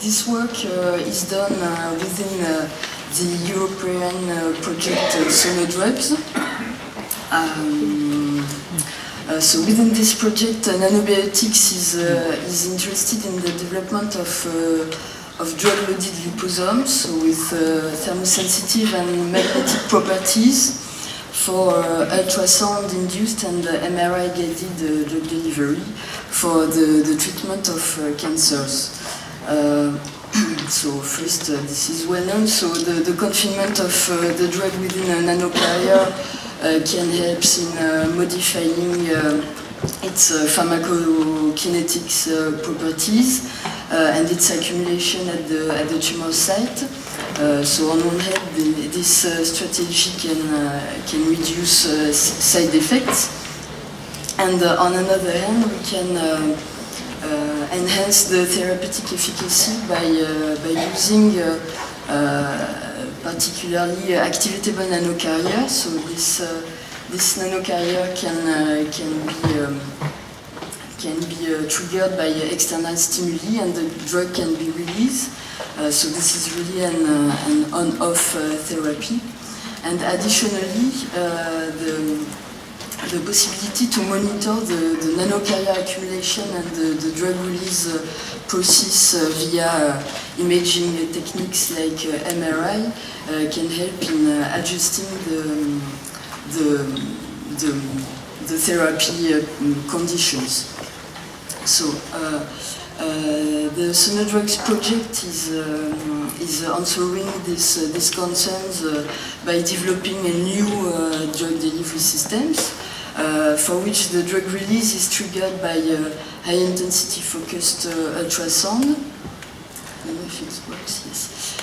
this work is done within the European project SonoDrugs. So within this project, Nanobiotics is interested in the development of drug-loaded liposomes, so with thermosensitive and magnetic properties for ultrasound-induced and MRI-guided drug delivery for the treatment of cancers. So first, this is well known, so the confinement of the drug within a nanocarrier can help in modifying its pharmacokinetics properties and its accumulation at the tumor site. So on one hand, this strategy can reduce side effects, and on another hand, we can enhance the therapeutic efficacy by using particularly activatable nanocarrier. So this nanocarrier can be triggered by external stimuli, and the drug can be released. So this is really an on-off therapy. And additionally, the possibility to monitor the nanocarrier accumulation and the drug release process via imaging techniques like MRI can help in adjusting the therapy conditions. So the SonoDrugs project is answering these concerns by developing a new drug delivery systems for which the drug release is triggered by high-intensity focused ultrasound. I don't know if it works, yes.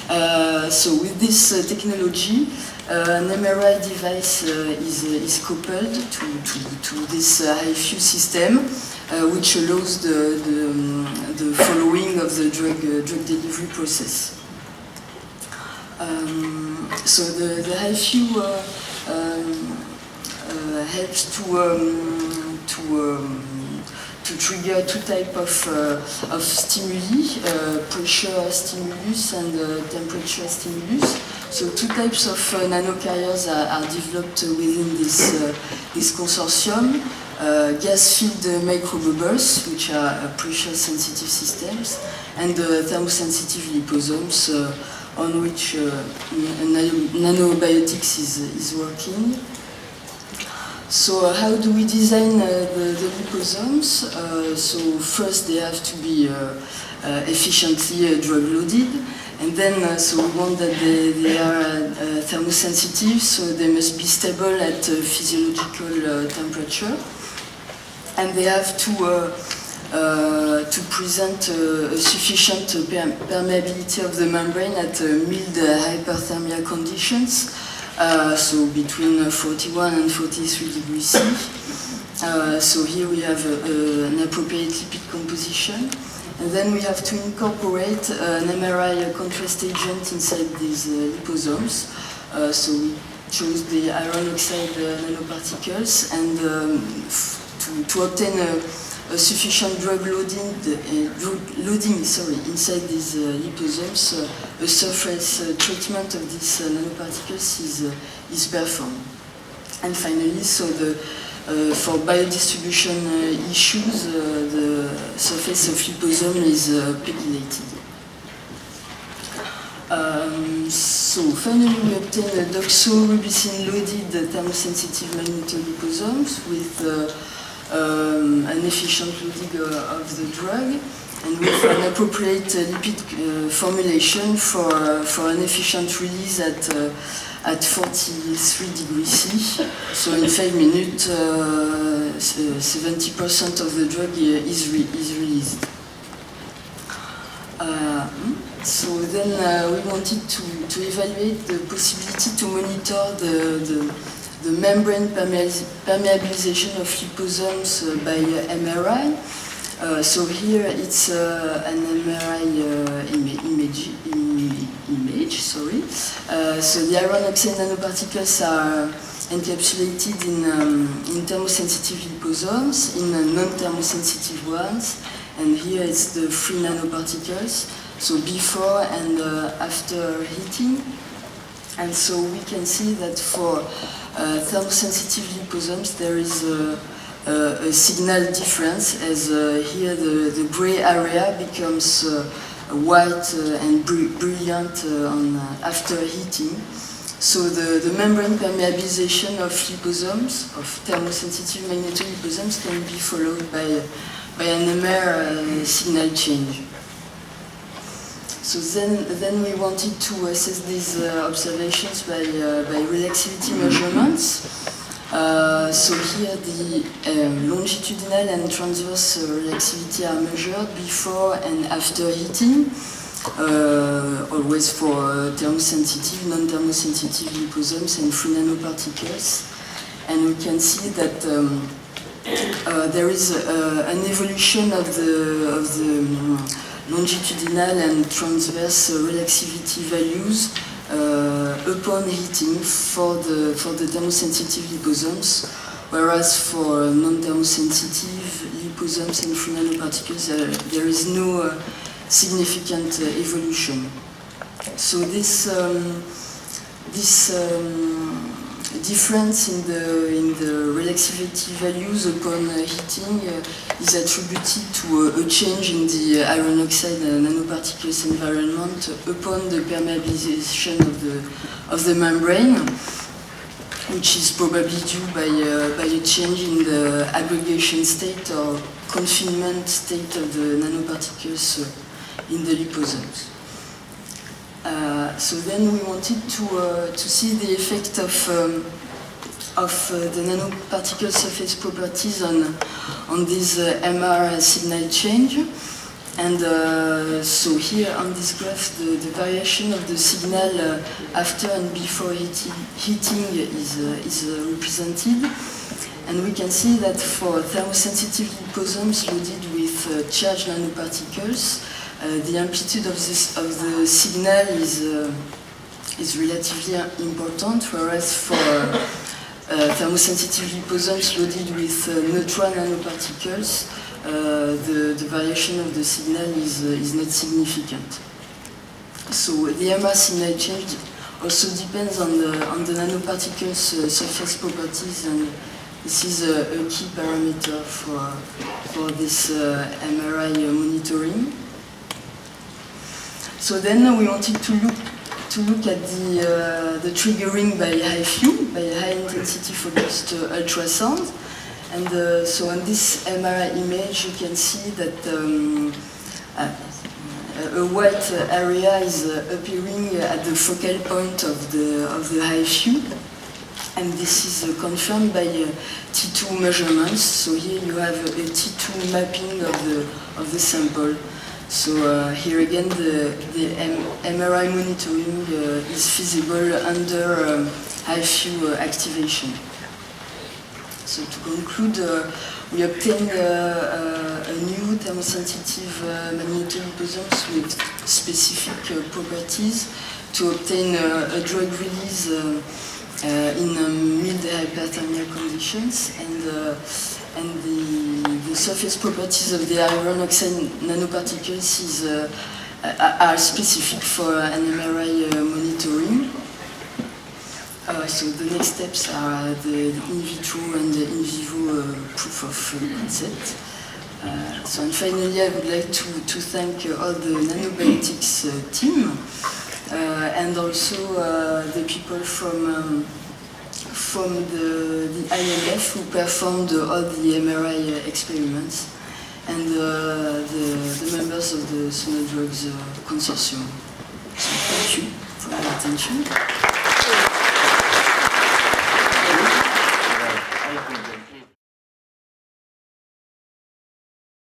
So with this technology, an MRI device is coupled to this HIFU system, which allows the following of the drug delivery process. So the HIFU helps to trigger two types of stimuli, pressure stimulus and temperature stimulus. So two types of nanocarriers are developed within this consortium. Gas-filled microbubbles, which are pressure-sensitive systems, and thermosensitive liposomes, on which Nanobiotics is working. So how do we design the liposomes? So first they have to be efficiently drug-loaded, and then so we want that they are thermosensitive, so they must be stable at physiological temperature. And they have to present a sufficient permeability of the membrane at mild hyperthermia conditions, so between 41 and 43 degrees C. So here we have an appropriate lipid composition. And then we have to incorporate an MRI contrast agent inside these liposomes. So we chose the iron oxide nanoparticles, and to obtain a sufficient drug loading inside these liposomes, a surface treatment of these nanoparticles is performed. And finally, so for biodistribution issues, the surface of liposome is pegylated. So finally, we obtain doxorubicin-loaded thermosensitive magnetoliposomes with an efficient loading of the drug, and with an appropriate lipid formulation for an efficient release at 43 degrees C. So in 5 minutes, 70% of the drug is released. So then we wanted to evaluate the possibility to monitor the membrane permeabilization of liposomes by MRI. So here it's an MRI image. So the iron oxide nanoparticles are encapsulated in thermosensitive liposomes, in non-thermosensitive ones, and here it's the free nanoparticles. so before and after heating. And so we can see that for thermosensitive liposomes there is a signal difference, as here the gray area becomes white and brilliant after heating. So the membrane permeabilization of liposomes, of thermosensitive magnetoliposomes, can be followed by an MR signal change. So then we wanted to assess these observations by relaxivity measurements. So here the longitudinal and transverse relaxivity are measured before and after heating, always for thermosensitive, non-thermosensitive liposomes and free nanoparticles. And we can see that there is an evolution of the longitudinal and transverse relaxivity values upon heating for the thermosensitive liposomes, whereas for non-thermosensitive liposomes and free nanoparticles there is no significant evolution. So this difference in the relaxivity values upon heating is attributed to a change in the iron oxide nanoparticles environment upon the permeabilization of the membrane, which is probably due by a change in the aggregation state or confinement state of the nanoparticles in the liposomes. So then we wanted to see the effect of the nanoparticle surface properties on this MR signal change. And so here on this graph the variation of the signal after and before heating is represented. And we can see that for thermosensitive liposomes loaded with charged nanoparticles, the amplitude of the signal is relatively important, whereas for thermosensitive liposomes loaded with neutral nanoparticles, the variation of the signal is not significant. So the MR signal change also depends on the nanoparticles' surface properties, and this is a key parameter for this MRI monitoring. So then we wanted to look at the triggering by HIFU, by high intensity focused ultrasound. And so on this MRI image you can see that a white area is appearing at the focal point of the HIFU, and this is confirmed by T2 measurements. So here you have a T2 mapping of the sample. So here again the MRI monitoring is feasible under HIFU activation. So to conclude, we obtained a new thermosensitive magnetoliposomes with specific properties to obtain a drug release in mild hyperthermia conditions, and the surface properties of the iron oxide nanoparticles are specific for an MRI monitoring. So the next steps are the in vitro and the in vivo proof of concept. So and finally I would like to thank all the Nanobiotics team and also the people from the IMF who performed all the MRI experiments, and the members of the SonoDrugs consortium. So thank you for your attention.